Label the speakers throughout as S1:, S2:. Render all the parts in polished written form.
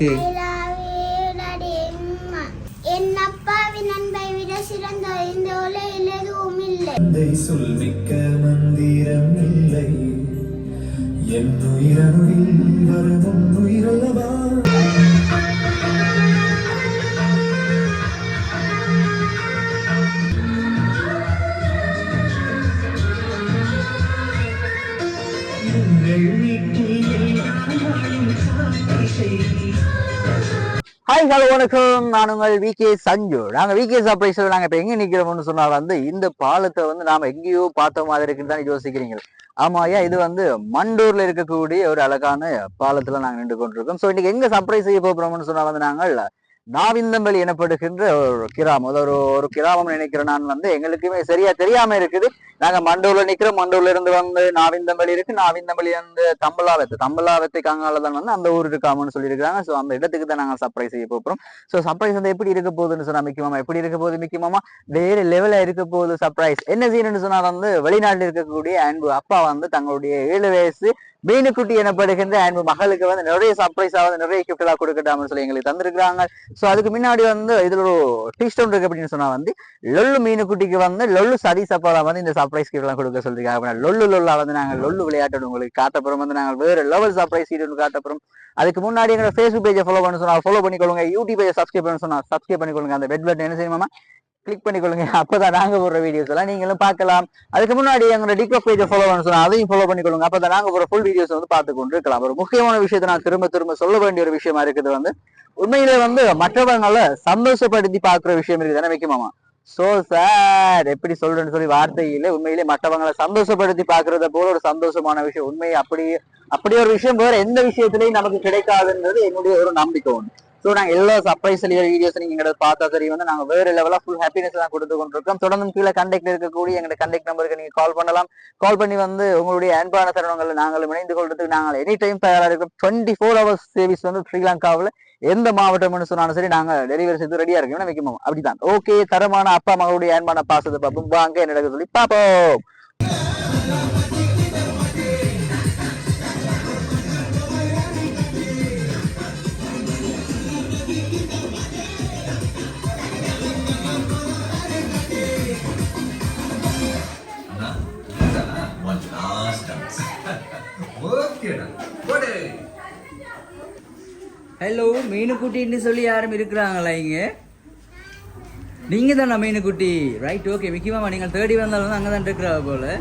S1: என் அப்பாவின் அன்பை விட சிறந்த இந்த உலகில் எதுவும் இல்லை.
S2: சொல் மிக்க மந்திரம் இல்லை, என் உயிரணுவில் வரும் உயிரல்லவா.
S3: ஹாய் ஹலோ வணக்கம், நான் உங்கள் விகே சஞ்சு. நாங்கள் விகே சர்ப்ரைஸில் நாங்கள் இப்போ எங்கே நிற்கிறோம்னு சொன்னால் இந்த பாலத்தை நாம் எங்கேயோ பார்த்த மாதிரி இருக்குன்னு தான் யோசிக்கிறீங்க. ஆமாயா, இது மண்டூர்ல இருக்கக்கூடிய ஒரு அழகான பாலத்துல நாங்கள் நின்று கொண்டிருக்கோம். ஸோ இன்னைக்கு எங்க சர்ப்ரைஸ் செய்ய போகிறோம்னு சொன்னால் நாங்கள் நாவிந்தம்பள்ளி எனப்படுகின்ற ஒரு கிராமம், ஒரு கிராமம் நினைக்கிறேன் நான். எங்களுக்குமே சரியா தெரியாம இருக்குது. நாங்க மண்டூர்ல நிக்கிறோம். மண்டூர்ல இருந்து நாவிந்தம்பள்ளி இருக்கு. நாவிந்தம்பள்ளி தம்பலாவத்தை கங்காலதான் அந்த ஊர் இருக்காமன்னு சொல்லியிருக்காங்க. ஸோ அந்த இடத்துக்கு தான் நாங்கள் சர்ப்ரைஸ் செய்ய போகிறோம். ஸோ சர்ப்ரைஸ் எப்படி இருக்க போகுதுன்னு சொன்னா மிக்கமாமா எப்படி இருக்க போகுது மிக்கமாமா வேற லெவலா இருக்க போகுது சர்ப்ரைஸ். என்ன செய்யணும்னு சொன்னா வெளிநாட்டில் இருக்கக்கூடிய அன்பு அப்பா தங்களுடைய 7 வயசு மீனுக்குட்டி எனப்படுகின்ற அன்பு மகளுக்கு நிறைய சர்ப்ரைஸா நிறைய கிஃப்டா கொடுக்கட்டாம்னு சொல்லி எங்களுக்கு தந்திருக்கிறாங்க. ஸோ அதுக்கு முன்னாடி இதுல ஒரு டீஸ்ட் ஒன்று இருக்கு அப்படின்னு சொன்னா லொல்லு மீனுக்குட்டிக்கு லொல்லு சரி சப்பாலா இந்த சர்ப்ரைஸ் கிஃப்ட் எல்லாம் கொடுக்க சொல்லிருக்காங்க. லொல்லா நாங்கள் லொல்லு விளையாட்டு உங்களுக்கு காட்டப்புறம் நாங்கள் வேற லெவல் சர்ப்ரைஸ் காட்டப்புறம். அதுக்கு முன்னாடி எங்களோட ஃபேஸ்புக் பேஜை ஃபாலோ பண்ண சொன்னா ஃபாலோ பண்ணிக்கொள்ளுங்க. யூடியூப் பேஜை சப்ஸ்கிரைப் பண்ண சொன்னா சப்ஸ்கிரைப் பண்ணிக்கொள்ளுங்க. அந்த பெல் பட்டன் என்ன செய்யுமா கிளிக் பண்ணிக்கொள்ளுங்க. அப்பதான் நாங்க போடுற வீடியோஸ் எல்லாம் நீங்களும் பார்க்கலாம். அதுக்கு முன்னாடி எங்களோட டிக்டாக் பேஜை ஃபாலோ பண்ண சொன்னா அதையும் ஃபாலோ பண்ணிக்கொள்ளுங்க. அப்பதான் நாங்க போற ஃபுல் வீடியோஸ் பார்த்து கொண்டு இருக்கலாம். ஒரு முக்கியமான விஷயத்தை நான் திரும்ப சொல்ல வேண்டிய ஒரு விஷயமா இருக்குது. உண்மையிலே மற்றவங்களை சந்தோஷப்படுத்தி பாக்குற விஷயம் இருக்குது தானே வைக்குமாமா. சோ சார் எப்படி சொல்றேன்னு சொல்லி வார்த்தையில உண்மையிலே மற்றவங்களை சந்தோஷப்படுத்தி பாக்குறத போல ஒரு சந்தோஷமான விஷயம். உண்மையை அப்படி ஒரு விஷயம் வேற எந்த விஷயத்திலையும் நமக்கு கிடைக்காதுன்றது என்னுடைய ஒரு நம்பிக்கை ஒன்று. ஸோ நாங்கள் எல்லா சர்ப்ரைஸ் வீடியோஸ் நீங்க பார்த்தா சரி நாங்கள் வேற லெவலாக ஃபுல் ஹாப்பினஸ் தான் கொடுத்து கொண்டிருக்கோம். தொடர்ந்து கீழே கண்டெக்ட் இருக்கக்கூடிய எங்களோட கண்டெக்ட் நம்பருக்கு நீங்க கால் பண்ணலாம். கால் பண்ணி உங்களுடைய அன்பான தருணங்களை நாங்கள் இணைந்து கொள்றதுக்கு நாங்கள் எனி டைம் தயாராக இருக்கோம். 24 hours சர்வீஸ் ஸ்ரீலங்காவில் எந்த மாவட்டம்னு சொன்னாலும் சரி நாங்கள் டெலிவரி செய்து ரெடியா இருக்கோம் வைக்கணும். அப்படிதான் ஓகே. தரமான அப்பா மகளுடைய அன்பான பாசத்தை பார்ப்போம் வாங்க என்ன நடக்க சொல்லி பார்ப்போம்.
S4: ஹலோ, மீனுக்குட்டின்னு சொல்லி யாரும் இருக்கிறாங்களா இங்க? நீங்க தானா மீனுக்குட்டி? Right, okay. முக்கியமா நீங்கள் தேடி வந்தாலும் அங்கே தான் இருக்கிறா போல.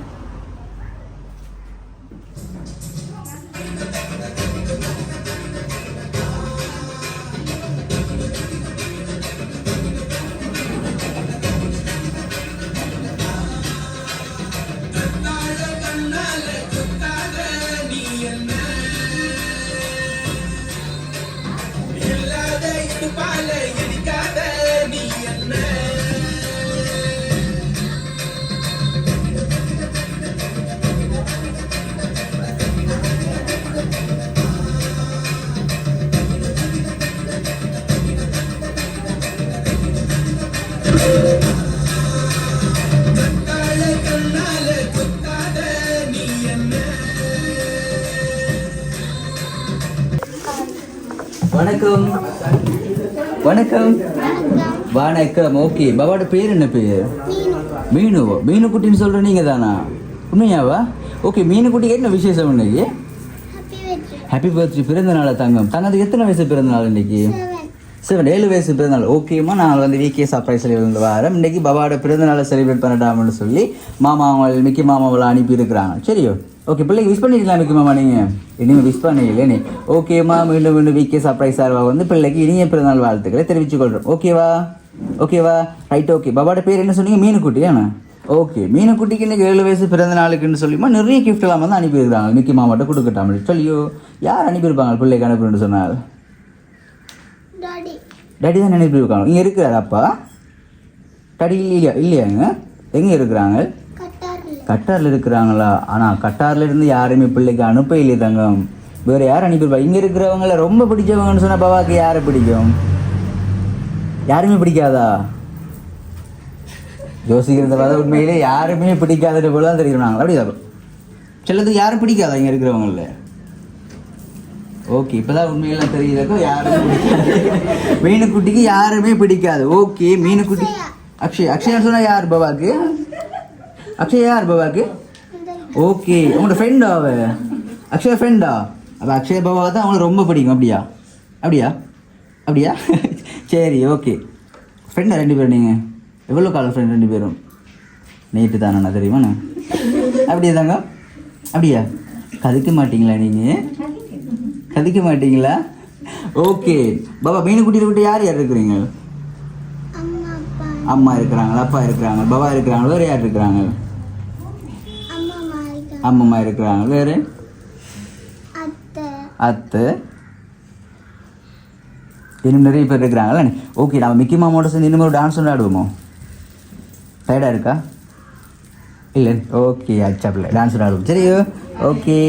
S4: வணக்கம் வணக்கம் வணக்கம். ஓகே, பாபாவோட பேர் என்ன பேர்? மீனுவோ? மீனுக்குட்டின்னு சொல்ற நீங்க தானா? உண்மையாவா? ஓகே. மீனுக்குட்டிக்கு என்ன விசேஷம் இன்னைக்கு? ஹாப்பி பர்த்டே, பிறந்த நாள் தங்கம். தங்கத்துக்கு எத்தனை வயசு பிறந்த நாள் இன்னைக்கு? 7 வயசு பிறந்தநாள். ஓகேம்மா, நாங்கள் விகே சர்ப்ரைஸ் இருந்து வரோம். இன்னைக்கு பாபாவோட பிறந்தநாளை செலிப்ரேட் பண்ணட்டாம்னு சொல்லி மாமா அவங்க மிக்கி மாமாவை அனுப்பி இருக்கிறாங்க. சரியோ? ஓகே. பிள்ளைக்கு விஷ் பண்ணிக்கலாம் மிக்கி மாமா. நீங்கள் இனிமேல் விஷ் பண்ணீங்களே நீ? ஓகேம்மா, மீண்டும் விகே சர்ப்ரைஸ் சார்பாக பிள்ளைக்கு இனிய பிறந்தநாள் வாழ்த்துக்களை தெரிவித்துக் கொள்கிறோம். ஓகேவா? Right, okay. பாபாவோட பேர் என்ன சொன்னீங்க? மீனுக்குட்டி. ஆனால் ஓகே. மீனுக்குட்டிக்கு இன்னைக்கு 7 வயசு பிறந்த நாளுக்குன்னு சொல்லிமா நிறைய கிஃப்ட் எல்லாம் அனுப்பியிருக்காங்க. மிக்கி மாமாட்ட கொடுக்கட்டாம் சொல்லியோ? யார் அனுப்பியிருப்பாங்க பிள்ளைக்கு அனுப்புன்னு சொன்னால்? டாடி தான் அனுப்பியிருக்காங்க. இங்கே இருக்கிறார் அப்பா? டாடி இல்லையாங்க? எங்கே இருக்கிறாங்க? கட்டாரில் இருக்கிறாங்களா? ஆனால் கட்டாரில் இருந்து யாருமே பிள்ளைக்கு அனுப்ப இல்லையே தங்கம். வேறு யார் அனுப்பியிருப்பா? இங்கே இருக்கிறவங்கள ரொம்ப பிடிச்சவங்கன்னு சொன்னால் பாபாவுக்கு யாரை பிடிக்கும்? யாருமே பிடிக்காதா? யோசிக்கிறத பார்த்தா உண்மையிலே யாருமே பிடிக்காத போல தான் தெரியுறாங்க. அப்படிதான் சிலது யாரும் பிடிக்காதா இங்கே இருக்கிறவங்கள? ஓகே இப்போதான் உண்மையெல்லாம் தெரியுதாக்கோ யாருமே மீனுக்குட்டிக்கு யாருமே பிடிக்காது. ஓகே மீனுக்குட்டி அக்ஷயா சொன்னா யார் பாபாக்கு? அக்ஷயா யார் பாபாக்கு? ஓகே உங்களோட ஃப்ரெண்டா அவ? அக்ஷயா ஃப்ரெண்டா? அப்போ அக்ஷயா பாபாவை தான் அவங்களுக்கு ரொம்ப பிடிக்கும். அப்படியா அப்படியா அப்படியா சரி ஓகே. ஃப்ரெண்டா 2 பேரும்? நீங்கள் எவ்வளோ கால ஃப்ரெண்ட் 2 பேரும்? நேற்று தானண்ணா தெரியுமாண்ணா? அப்படியா தாங்க? அப்படியா கதைக்க மாட்டிங்களா நீங்கள்? கதைக்க மாட்டிங்களா? ஓகே பாபா மீனுக்குட்டியை விட்டு யார் யார் இருக்கிறீங்க? அம்மா இருக்கிறாங்களா, அப்பா இருக்கிறாங்க, பாபா இருக்கிறாங்க, வேறு யார் இருக்கிறாங்க? அம்மம்மா இருக்கிறாங்க, வேறு அத்தை, இன்னும் நிறைய பேர் இருக்கிறாங்களா? ஓகே நம்ம மிக்கி மாமாவோட சேர்ந்து இன்னும் ஒரு டான்ஸ் ஒன்று ஆடுவோமோ? டயர்டாக இருக்கா? இல்லை ஓகே அச்சாப்பில் டான்ஸ் ஆடுவோம். சரியோ ஓகே.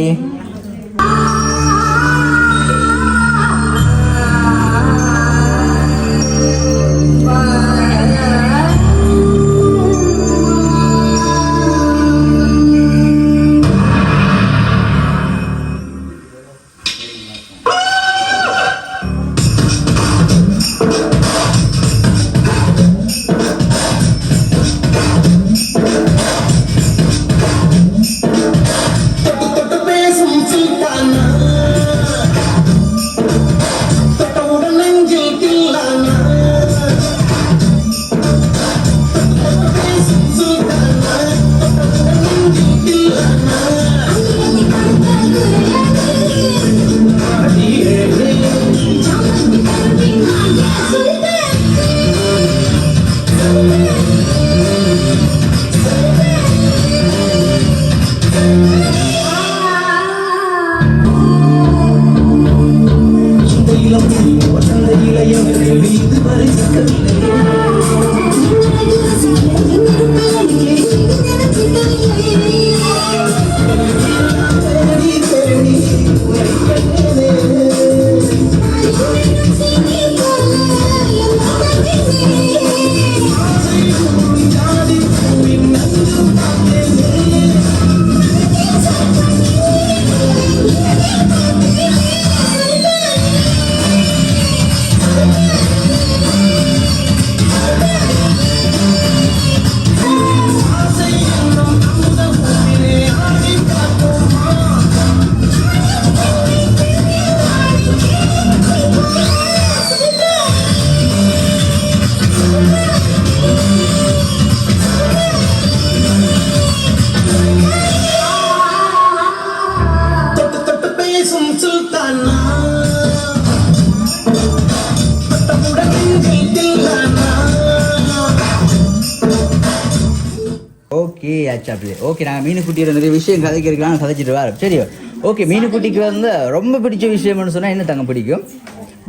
S4: Okay ஆச்சாப்லே okay. நாங்கள் மீனுக்குட்டியோட நிறைய விஷயம் கதைக்கிறதுக்கு கதைச்சிட்டு வரோம். சரியோ ஓகே. மீனுக்குட்டிக்கு வந்து ரொம்ப பிடிச்ச விஷயம்னு சொன்னால் என்ன தங்க பிடிக்கும்?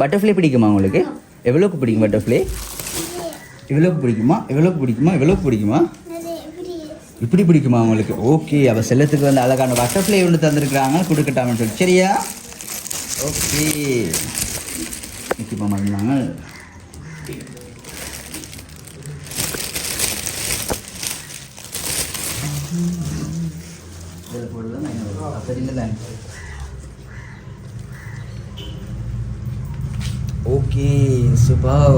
S4: பட்டர்ஃப்ளை பிடிக்குமா உங்களுக்கு? எவ்வளோக்கு பிடிக்கும் பட்டர்ஃப்ளை? இவ்வளோக்கு பிடிக்குமா? எவ்வளோக்கு பிடிக்குமா? எவ்வளோக்கு பிடிக்குமா? இப்படி பிடிக்குமா உங்களுக்கு? ஓகே. அவள் செல்லத்துக்கு வந்து அழகான பட்டர்ஃப்ளை ஒன்று தந்துருக்குறாங்க, கொடுக்கட்டாமன்னு சொல்லி. சரியா ஓகே. முக்கியமாக இருந்தாங்க ஓகே சூப்பர்.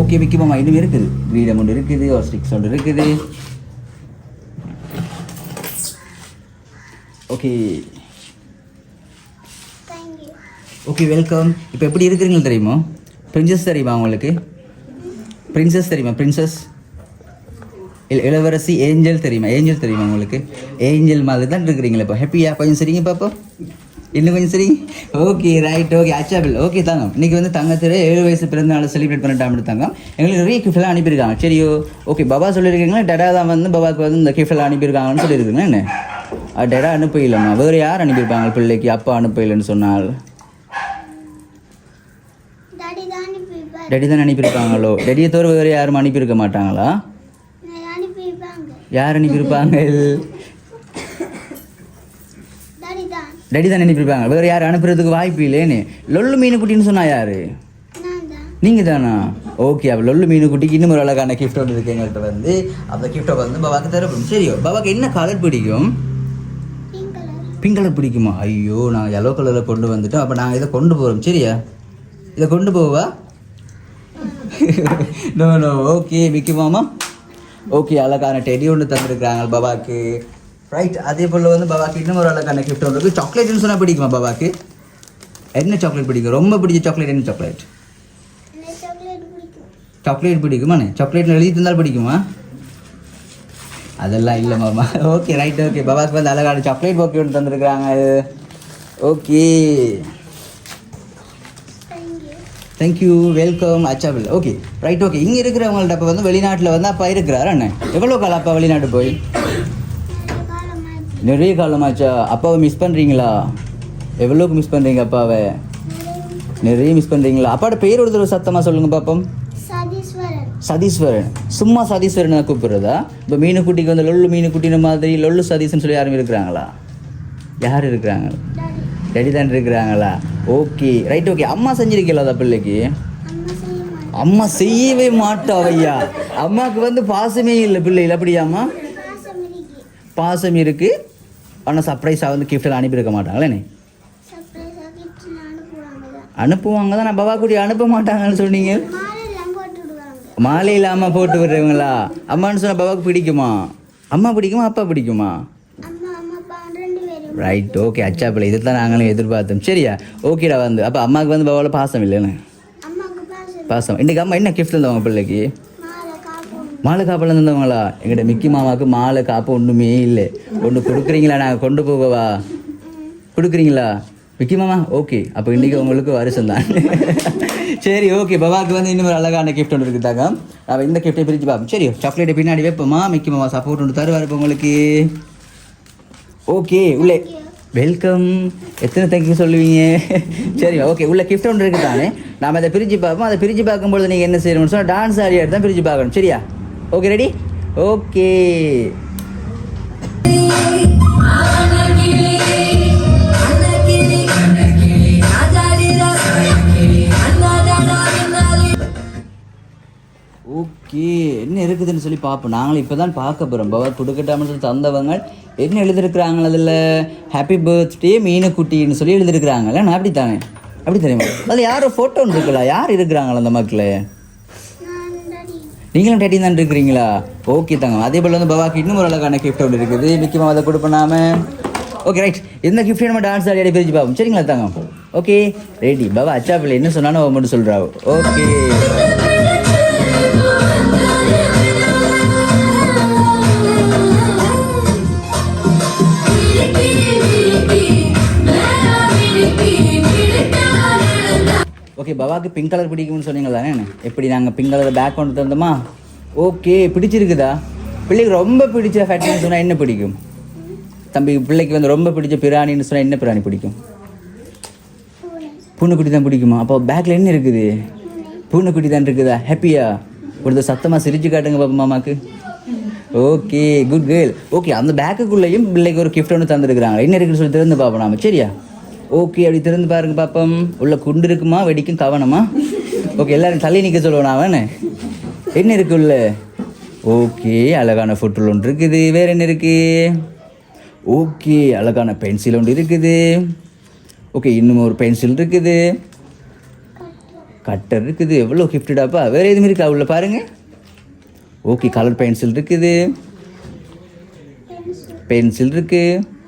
S4: ஓகே மிக்கி மாமா இன்னும் இருக்குது. கிரீடம் ஒன்று இருக்குது, ஒரு ஸ்டிக்ஸ் ஒன்று இருக்குது. Okay okay welcome. இப்போ எப்படி இருக்கிறீங்க தெரியுமா? பிரின்சஸ் தெரியுமா உங்களுக்கு? பிரின்சஸ் தெரியுமா? பிரின்சஸ் இளவரசி ஏஞ்சல் தெரியுமா? ஏஞ்சல் தெரியுமா உங்களுக்கு? ஏஞ்சல் மாதிரி தான் இருக்கிறீங்களா இப்போ? ஹாப்பியா? கொஞ்சம் சரிங்க பாப்பா, இன்னும் கொஞ்சம் சரி. Okay right okay acceptable. Okay தாங்க இன்றைக்கி வந்து தங்கத்தில் 7 வயசு பிறந்த நாளை செலிப்ரேட் பண்ணிட்டாங்க. தாங்க எங்களுக்கு நிறைய கிஃப்ட்லாம் அனுப்பியிருக்காங்க. சரியோ ஓகே. பாபா சொல்லியிருக்கீங்களா டடா தான் வந்து பாபாவுக்கு வந்து இந்த கிஃப்ட்லாம் அனுப்பியிருக்காங்கன்னு சொல்லியிருக்கீங்களா? என்ன டடா அனுப்பலாமா? வேறு யார் அனுப்பியிருப்பாங்க பிள்ளைக்கு? அப்பா அனுப்பலைன்னு சொன்னால் டடி தான் அனுப்பியிருப்பாங்களோ? டடியை தவிர வேறு யாரும் அனுப்பியிருக்க மாட்டாங்களா? யார் அனுப்பியிருப்பாங்க? டடி தான் அனுப்பியிருப்பாங்க, வேறு யார் அனுப்புறதுக்கு வாய்ப்பு இல்லைன்னு. லொல்லு மீனுக்குட்டின்னு சொன்னா யாரு? நீங்கள் தானா? ஓகே. அப்போ லொல்லு மீனுக்குட்டிக்கு இன்னும் ஒரு அழகான கிஃப்ட் ஒன்று இருக்குது எங்கள்கிட்ட வந்து. அந்த கிஃப்ட்டை வந்து பாபாவுக்கு தரப்படும். சரியோ பாபாவுக்கு என்ன கலர் பிடிக்கும்? பிங்க் கலர் பிடிக்குமா? ஐயோ நாங்கள் yellow கலரில் கொண்டு வந்துட்டோம். அப்போ நாங்கள் இதை கொண்டு போகிறோம். சரியா? இதை கொண்டு போவா? No no. ஓகே மிக்கி மாமா. ஓகே அழகான டெடி ஒன்று தந்துருக்குறாங்க பாபாக்கு. ரைட். அதே போல் வந்து பாபாக்கு இன்னும் ஒரு அழகான கிஃப்ட் ஒன்று இருக்குது. சாக்லேட்னு சொன்னால் பிடிக்குமா பாபாக்கு? என்ன சாக்லேட் பிடிக்கும்? ரொம்ப பிடிச்ச சாக்லேட் என்ன சாக்லேட்? சாக்லேட் பிடிக்குமாண்ணே? சாக்லேட்டில் எழுதி தந்தால் பிடிக்குமா? அதெல்லாம் இல்லை மாமா. Okay right. ஓகே பாபாக்கு வந்து அழகான சாக்லேட் ஓகே ஒன்று தந்துருக்குறாங்க. Okay thank you welcome acceptable. Okay right. Okay இங்கே இருக்கிறவங்கள்ட்ட அப்போ வந்து வெளிநாட்டில் வந்து அப்பா இருக்கிறாரு அண்ணே. எவ்வளோ காலம் அப்பா வெளிநாட்டு போய்? நிறைய காலமாச்சா? அப்பாவை மிஸ் பண்ணுறீங்களா? எவ்வளோக்கு மிஸ் பண்ணுறீங்க அப்பாவை? நிறைய மிஸ் பண்ணுறீங்களா? அப்பாவோட பேர் ஒரு தடவை சத்தமாக சொல்லுங்கள் பாப்போம். சதீஸ்வரன். சும்மா சதீஸ்வரன் தான் கூப்பிடுறதா? இப்போ மீனுக்குட்டிக்கு வந்து லொல்லு மீனுக்குட்டின மாதிரி லொல்லு சதீஸ்ன்னு சொல்லி யாரும் இருக்கிறாங்களா? யார் இருக்கிறாங்க? டேடி தான் இருக்கிறாங்களா? Okay right. ஓகே அம்மா செஞ்சிருக்கீங்களா அந்த பிள்ளைக்கு? அம்மா செய்யவே மாட்டாவையா. அம்மாவுக்கு வந்து பாசமே இல்லை பிள்ளைகள். அப்படியாம்மா? பாசம் இருக்கு. ஆனால் சர்ப்ரைஸாக வந்து கிஃப்டில் அனுப்பியிருக்க மாட்டாங்களே. அனுப்புவாங்க தான். நான் பாபா குட்டி அனுப்ப மாட்டாங்கன்னு சொன்னீங்க. மாலை இல்லாமல் போட்டு விடுறவங்களா? அம்மான்னு சொன்னால் பாபாவுக்கு பிடிக்குமா? அம்மா பிடிக்குமா அப்பா பிடிக்குமா? ரைட். ஓகே அச்சா பிள்ளை. இதை தான் நாங்களும் எதிர்பார்த்தோம். சரியா? ஓகேடா வந்து அப்போ அம்மாவுக்கு வந்து பாபாவில் பாசம் இல்லைன்னு? பாசம். இன்றைக்கி அம்மா என்ன கிஃப்ட் தந்தவங்க பிள்ளைக்கு? மாலை காப்பெல்லாம் தந்தவங்களா? எங்கிட்ட மிக்கி மாமாவுக்கு மாலை காப்பு ஒன்றுமே இல்லை. ஒன்று கொடுக்குறீங்களா? நாங்கள் கொண்டு போகவா? கொடுக்குறீங்களா மிக்கி மாமா? ஓகே அப்போ இன்றைக்கி உங்களுக்கு வருஷம் தான். சரி ஓகே பாபாவுக்கு வந்து இன்னும் ஒரு அழகான கிஃப்ட் ஒன்று இருக்குதாங்க. நம்ம இந்த கிஃப்ட்டை பிரித்து பார்ப்போம். சரி சாக்லேட்டை பின்னாடி வைப்போமா? மிக்கி மாமா சப்போர்ட் ஒன்று தருவார் இப்போ உங்களுக்கு. ஓகே உள்ளே வெல்கம். எத்தனை தேங்க்யூ சொல்லுவீங்க? சரி ஓகே உள்ள கிஃப்ட் ஒன்று இருக்குது தானே. நாம் அதை பிரித்து பார்ப்போம். அதை பிரித்து பார்க்கும்போது நீங்கள் என்ன செய்யணும்னு சொன்னால் டான்ஸ் ஆடி தான் பிரித்து பார்க்கணும். சரியா? Okay ready? ஓகே ஓகே என்ன இருக்குதுன்னு சொல்லி பார்ப்போம். நாங்களும் இப்போ தான் பார்க்க போகிறோம். பவர் கொடுக்கட்டாமல் சொல்லி தந்தவங்க என்ன எழுதிருக்கிறாங்க அதில்? ஹாப்பி பர்த்டே மீனுக்குட்டின்னு சொல்லி எழுதிருக்கிறாங்கல்ல. நான் அப்படி தானே? அப்படி தெரியுமா? அதில் யாரும் ஃபோட்டோ ஒன்று இருக்குல்ல? யார் இருக்கிறாங்களா அந்த மக்கள்? நீங்களும் டேட்டி தான் இருக்கிறீங்களா? ஓகே தாங்க. அதே போல் வந்து பவாக்கு இன்னும் ஒரு அழகான கிஃப்ட் ஒன்று இருக்குது. மிக்கி மாமா அதை கொடுப்போம். Okay right. இந்த கிஃப்ட் நம்ம டான்ஸ் ஆடி பிரிச்சு பார்ப்போம். சரிங்களா தாங்க? Okay ready. பாபா அச்சா பிள்ளை என்ன சொன்னாலும் அவன் மட்டும் சொல்கிறாவு. ஓகே ஓகே பாபாவுக்கு பிங்க் கலர் பிடிக்கும்னு சொன்னீங்க தானே? எப்படி நாங்கள் பிங்க் கலர் பேக் கொண்டு தந்தோமா? ஓகே பிடிச்சிருக்குதா? பிள்ளைக்கு ரொம்ப பிடிச்ச ஃபேக்டரின்னு சொன்னால் என்ன பிடிக்கும்? தம்பி பிள்ளைக்கு வந்து ரொம்ப பிடிச்ச பிராணின்னு சொன்னால் என்ன பிராணி பிடிக்கும்? பூனைக்குட்டி தான் பிடிக்குமா? அப்போ பேக்கில் என்ன இருக்குது? பூனைக்குட்டி தான் இருக்குதா? ஹாப்பியா? ஒரு சத்தமாக சிரிச்சு காட்டுங்க பாப்பா மாமாக்கு. Okay good girl. ஓகே அந்த பேக்குக்குள்ளேயும் பிள்ளைக்கு ஒரு கிஃப்ட் ஒன்று தந்துருக்குறாங்க. என்ன இருக்குன்னு சொல்லி திறந்து பார்ப்போம் நாம. சரியா? ஓகே அப்படி திறந்து பாருங்க பாப்போம். உள்ள குண்டு இருக்குமா? வெடிக்கும் கவனமா? ஓகே எல்லாரும் தள்ளி நிற்க சொல்லுவோம் நான். என்ன இருக்கு உள்ள? ஓகே அழகான ஃபுட்டுல் ஒன்று இருக்குது. வேறு என்ன இருக்குது? ஓகே அழகான பென்சில் ஒன்று இருக்குது. ஓகே இன்னும் ஒரு பென்சில் இருக்குது. கட்டர் இருக்குது. எவ்வளோ கிஃப்டடாப்பா. வேறு எதுவும் இருக்கா உள்ள பாருங்கள். ஓகே கலர் பென்சில் இருக்குது. பென்சில் இருக்குது.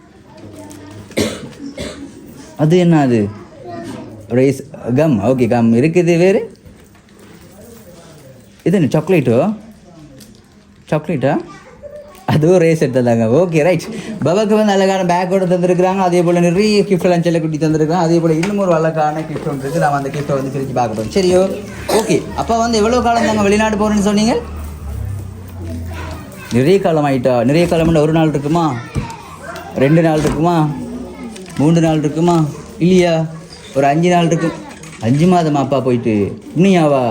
S4: அது என்ன? அது ரேஸ் கம். ஓகே கம் இருக்குது. வேறு இது என்ன? சாக்லேட்டோ? சாக்லேட்டா? அதுவும் ரேஸ் எடுத்ததாங்க. Okay right. பாபாவுக்கு வந்து அழகான பேக்கோடு தந்துருக்குறாங்க. அதே போல் நிறைய கிஃப்ட்லாம் செல்லக்குட்டி தந்துருக்காங்க. அதே போல் இன்னும் ஒரு அழகான கிஃப்ட் ஒன்று இருக்குது. நாம் அந்த கிஃப்ட்டை வந்து பிரித்து பார்க்க போகிறோம். சரியோ? ஓகே அப்போ வந்து எவ்வளோ காலம் தாங்க வெளிநாடு போகிறேன்னு சொன்னீங்க? நிறைய காலம் ஆகிட்டா? நிறைய காலம் ஒரு நாள் இருக்குமா? 2 நாள் இருக்குமா? 3 நாள் இருக்குமா? இல்லையா ஒரு 5 நாள் இருக்கும். 5 மாதமா அப்பா போயிட்டு? இன்னியாவா?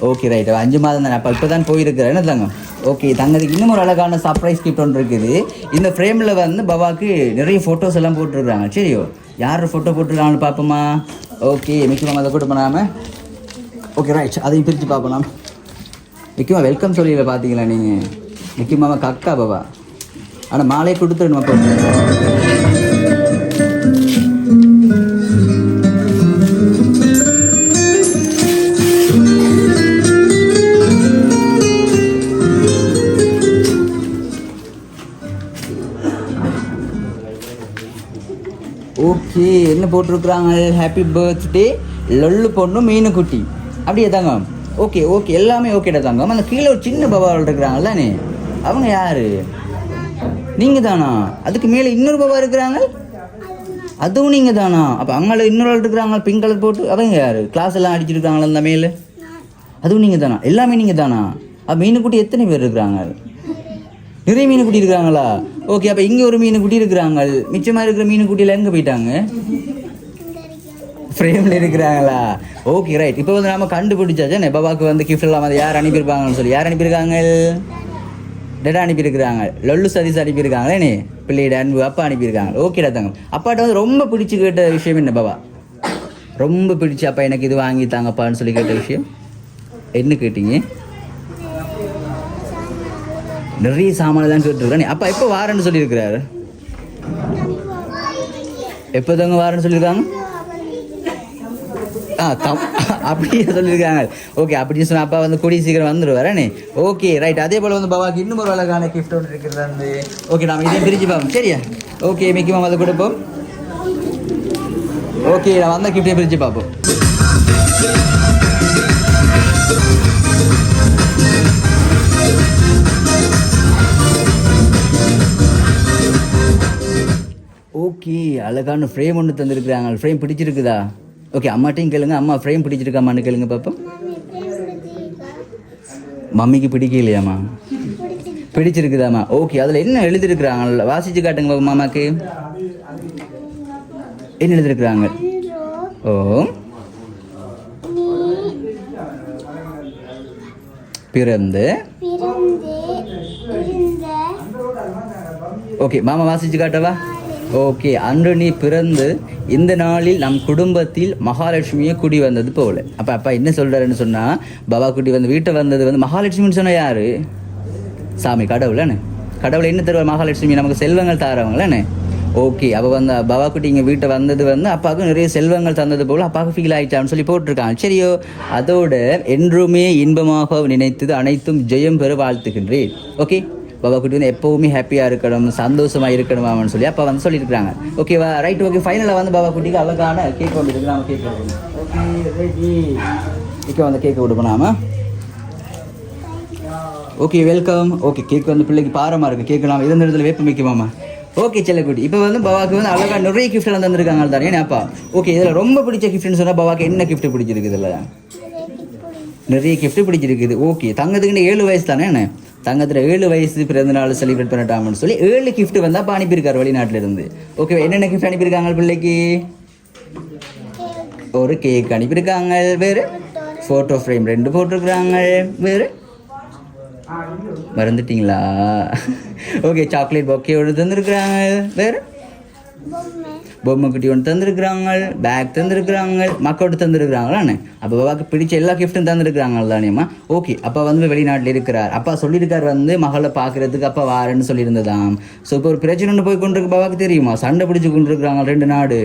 S4: Okay right. 5 மாதம் தானே அப்பா இப்போ தான் போயிருக்கிறேன். என்ன தாங்க? ஓகே தங்கதுக்கு இன்னும் ஒரு அழகான சர்ப்ரைஸ் கிஃப்ட் ஒன்று இருக்குது. இந்த ஃப்ரேமில் வந்து பாபாவுக்கு நிறைய ஃபோட்டோஸ் எல்லாம் போட்டுருக்குறாங்க. சரியோ? யார் ஃபோட்டோ போட்டிருக்காங்கன்னு பார்ப்போமா? ஓகே மிக்கி மாமா அதை கூட பண்ணாமல். ஓகே ரைட் அதையும் பிரித்து பார்ப்போம். மிக்கி மாமா வெல்கம் சொல்லியில் பார்த்தீங்களா நீங்கள்? மிக்கி மாமா கக்கா பாபா. ஆனால் மாலையை கொடுத்துடணுமா போட்டு? போட்டிருக்கிறாங்க ஹாப்பி பர்த்டே லொல்லு பொண்ணு மீனுக்குட்டி அப்படியே தாங்க ஓகே ஓகே எல்லாமே ஓகேடா தாங்க அந்த கீழே ஒரு சின்ன பவாவில் இருக்கிறாங்கல்ல அவங்க யாரு நீங்கள் தானா அதுக்கு மேலே இன்னொரு பவா இருக்கிறாங்க அதுவும் நீங்கள் தானா அப்போ அங்கே இன்னொரு ஆள் இருக்கிறாங்க பிங்க் கலர் போட்டு அவங்க யார் கிளாஸ் எல்லாம் அடிச்சிருக்காங்களா அந்த மேலே அதுவும் நீங்கள் தானா எல்லாமே நீங்கள் தானா அப்போ மீனுக்குட்டி எத்தனை பேர் இருக்கிறாங்க நிறைய மீனுக்குட்டி இருக்கிறாங்களா ஓகே அப்போ இங்கே ஒரு மீனுக்குட்டி இருக்கிறாங்க மிச்சமாக இருக்கிற மீனுக்குட்டியில் எங்கே போயிட்டாங்க ஃப்ரேமில் இருக்கிறாங்களா ஓகே ரைட் இப்போ வந்து நம்ம கண்டுபிடிச்சாச்சா பாபாவுக்கு வந்து கிஃப்ட் எல்லாம் வந்து யார் அனுப்பியிருப்பாங்கன்னு சொல்லி யார் அனுப்பியிருக்காங்க டேட்டா அனுப்பியிருக்கிறாங்க லொல்லு சதீஸ் அனுப்பியிருக்காங்களே பிள்ளையோட அன்பு அப்பா அனுப்பியிருக்காங்க ஓகேடா தாங்க அப்பாட்ட வந்து ரொம்ப பிடிச்சி கேட்ட விஷயம் என்ன பாபா ரொம்ப பிடிச்சி அப்பா எனக்கு இது வாங்கி தாங்கப்பான்னு சொல்லி கேட்ட விஷயம் என்ன கேட்டீங்க நிறைய சாமான தான் கேட்டுருக்கானே அப்பா எப்போ வாரன்னு சொல்லியிருக்கிறாரு எப்போ தாங்க வாரன்னு சொல்லியிருக்காங்க அப்படியே சொல்லியிருக்காங்க ஓகே அப்படின்னு சொன்னால் அப்பா வந்து கூடிய சீக்கிரம் வந்துடுவாரே ஓகே ரைட் அதே போல் வந்து பாபாவுக்கு இன்னும் ஒரு அழகான கிஃப்ட் ஒன்று இருக்கிறது வந்து ஓகே நம்ம இதையும் பிரித்து பார்ப்போம் சரியா ஓகே மிக்கி மாமா அதை கொடுப்போம் ஓகே நான் வந்த கிஃப்டே பிரித்து பார்ப்போம் ஓகே அழகான ஃப்ரேம் ஒன்று தந்துருக்குறாங்க ஃப்ரேம் பிடிச்சிருக்குதா ஓகே அம்மாட்டையும் கேளுங்க அம்மா ஃப்ரேம் பிடிச்சிருக்காமான்னு கேளுங்க பாப்போம் மம்மிக்கு பிடிக்கலையாம்மா பிடிச்சிருக்குதாம்மா ஓகே அதில் என்ன எழுதிருக்கிறாங்க வாசிச்சு காட்டுங்க பாப்பா மாமாக்கு என்ன எழுதிருக்கிறாங்க ஓ பிறந்து ஓகே மாமா வாசிச்சு காட்டவா ஓகே அன்று நீ பிறந்து இந்த நாளில் நம் குடும்பத்தில் மகாலட்சுமியை குடி வந்தது போல அப்போ அப்பா என்ன சொல்கிறாருன்னு சொன்னால் பாபா குட்டி வந்து வீட்டை வந்தது வந்து மகாலட்சுமின்னு சொன்னால் யார் சாமி கடவுளேண்ணே கடவுளை என்ன தருவார் மகாலட்சுமி நமக்கு செல்வங்கள் தாரவங்களேண்ணே ஓகே அப்போ வந்து பாபா குட்டி இங்கே வீட்டை வந்தது வந்து அப்பாவுக்கு நிறைய செல்வங்கள் தந்தது போல் அப்பாவுக்கு ஃபீல் ஆகிட்டான்னு சொல்லி போட்டிருக்காங்க சரியோ அதோட என்றுமே இன்பமாக நினைத்தது அனைத்தும் ஜெயம் பெற வாழ்த்துக்கின்றேன் ஓகே பாபா குட்டி வந்து எப்போவுமே ஹாப்பியாக இருக்கணும் சந்தோஷமாக இருக்கணும் அவன் சொல்லி அப்போ வந்து சொல்லியிருக்கிறாங்க ஓகேவா ரைட் ஓகே ஃபைனலாக வந்து பாபா குட்டிக்கு அழகான கேக் வந்து இருக்கு நாம கேக் கொடுக்கணும் ஓகே ரெடி இப்போ வந்து கேக் கொடுப்போம் நாம ஓகே வெல்கம் ஓகே கேக் வந்து பிள்ளைக்கு பாரமாக இருக்குது கேக் நாம இருந்த இடத்துல வேப்ப வைக்குமாமா ஓகே செல்லக்குட்டி இப்போ வந்து பாபாவுக்கு வந்து அழகாக நிறைய கிஃப்ட்லாம் தந்துருக்காங்க தானே ஏன்னாப்பா ஓகே இதில் ரொம்ப பிடிச்ச கிஃப்ட்னு சொன்னால் பாபாவுக்கு என்ன கிஃப்ட் பிடிச்சிருக்கு இதில் நிறைய கிஃப்ட் பிடிச்சிருக்குது ஓகே தங்கத்துக்குன்னு 7 வயசு தானே என்ன தங்கத்தில் 7 வயசு பிறந்தநாள் செலிப்ரேட் பண்ணிட்டாங்கன்னு சொல்லி 7 கிஃப்ட் வந்து அப்போ அனுப்பியிருக்காரு வெளிநாட்டிலேருந்து ஓகே என்னென்ன கிஃப்ட் அனுப்பியிருக்காங்க பிள்ளைக்கு ஒரு கேக் அனுப்பியிருக்காங்க வேறு ஃபோட்டோ ஃப்ரேம் 2 போட்டிருக்கிறாங்க வேறு மறந்துட்டிங்களா ஓகே சாக்லேட் பொக்கே ஒன்று தந்துருக்குறாங்க வேறு பொம்மை குட்டி ஒன்று தந்துருக்குறாங்க பேக் தந்துருக்குறாங்க மக்கோட்டு தந்துருக்குறாங்களாண்ணே அப்போ பாபாவுக்கு பிடிச்ச எல்லா கிஃப்ட்டும் தந்துருக்குறாங்க தானேம்மா ஓகே அப்பா வந்து வெளிநாட்டில் இருக்கிறார் அப்பா சொல்லியிருக்கார் வந்து மகளை பார்க்குறதுக்கு அப்பா வாரன்னு சொல்லியிருந்ததாம் ஸோ இப்போ ஒரு பிரச்சனை ஒன்று போய் கொண்டிருக்கு பாபாவுக்கு தெரியுமா சண்டை பிடிச்சி கொண்டிருக்கிறாங்க 2 நாடு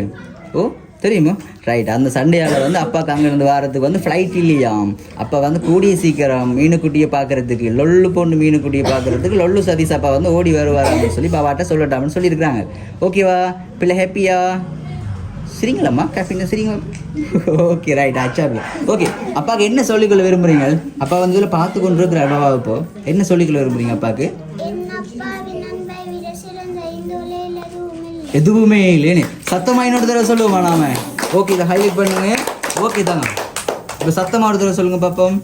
S4: ஓ தெரியுமா ரைட் அந்த சண்டையால் வந்து அப்பாவுக்கு அங்கேருந்து வாரத்துக்கு வந்து ஃப்ளைட் இல்லையாம் அப்போ வந்து கூடிய சீக்கிரம் மீனுக்குட்டியை பார்க்குறதுக்கு லொல்லு பொண்ணு மீனுக்குட்டியை பார்க்குறதுக்கு லொல்லு சதீஸ் அப்பா வந்து ஓடி வருவாரான்னு சொல்லி பாபாட்ட சொல்லட்டாம்னு சொல்லியிருக்கிறாங்க ஓகேவா பிள்ளை ஹாப்பியா சரிங்களாம்மா கேஃபின் சரிங்க ஓகே ரைட் ஆச்சா ஓகே அப்பாவுக்கு என்ன சொல்லிக்கொள்ள விரும்புகிறீங்க அப்பா வந்து இதில் பார்த்து கொண்டு இருக்கிற அப்பாவை இப்போ என்ன சொல்லிக்கொள்ள விரும்புகிறீங்க அப்பாவுக்கு எதுவுமே இல்லைன்னு சத்தமாக இன்னொரு தடவை சொல்லுவோமா நாம ஓகே இதை ஹைலைட் பண்ணுங்க ஓகே தாங்க இப்போ சத்தமாக ஒரு தடவை சொல்லுங்க பாப்போம்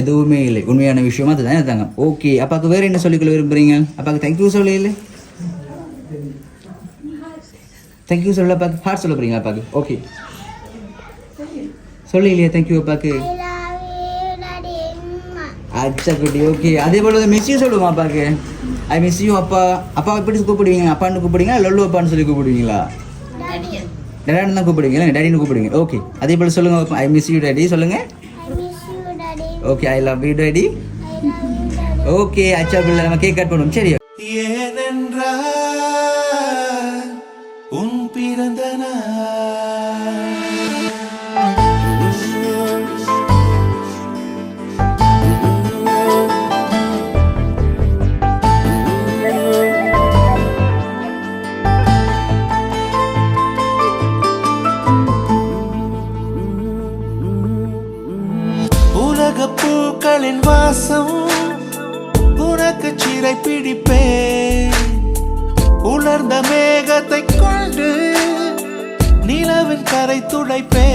S4: எதுவுமே இல்லை உண்மையான விஷயமா அதுதானே தாங்க ஓகே அப்பாவுக்கு வேறு என்ன சொல்லிக்கொள்ள விரும்புகிறீங்க அப்பாவுக்கு தேங்க்யூ சொல்லல தேங்க்யூ சொல்ல அப்பாவுக்கு ஹார்ட் சொல்ல போகிறீங்க அப்பாவுக்கு ஓகே சொல்ல இல்லையா தேங்க்யூ அப்பாவுக்கு அச்சா குட்டி ஓகே அதே போல் வந்து மிஸ்யூ சொல்லுவோம் அப்பாவுக்கு ஐ மிஸ் யூ அப்பா அப்பா எப்படி கூப்பிடுவீங்க அப்பான்னு கூப்பிடுவீங்களா லொல்லு அப்பான்னு சொல்லி கூப்பிடுவீங்களா டேடான்னு தான் கூப்பிடுவீங்களா டேடின்னு கூப்பிடுவீங்க ஓகே அதே போல் சொல்லுங்கள் ஐ மிஸ் யூ டேடி சொல்லுங்கள் okay I love you daddy okay அச்சா பிள்ளை நம்ம கேக் கட் பண்ணுவோம் சரி
S2: ஏனென்றால் உன் பிறந்த மேகத்தை கொண்டு நிலவின் கரை துடைப்பே.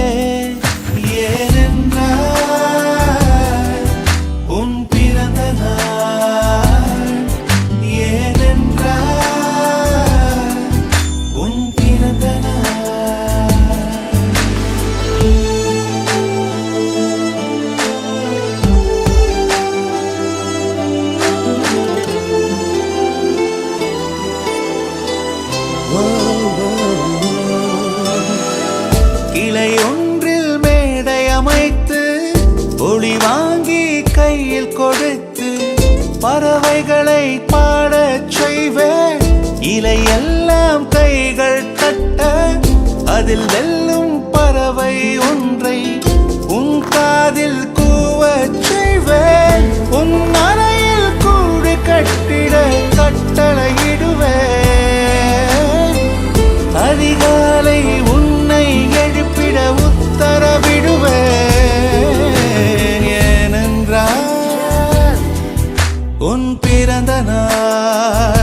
S2: ஏனென்றால் உன் பிறந்த நாள், ஏனென்றால் உன் பிறந்த நாள். கிளை ஒன்றில் மேடை அமைத்து ஒளி வாங்கி கையில் கொடுத்து பறவைகளை பாடச் செய்வேன். இலையெல்லாம் கைகள் தட்ட அதில் வெல்லும் பறவை ஒன்றை உன் காதில் கூவச் செய்வேன். உன் அறையில் கூடு கட்டிட கட்டளையிடுவேன். அதிகாலை உன்னை எழுப்பிட உத்தரவிடுவேன். ஏனென்றால் உன் பிறந்த நாள்.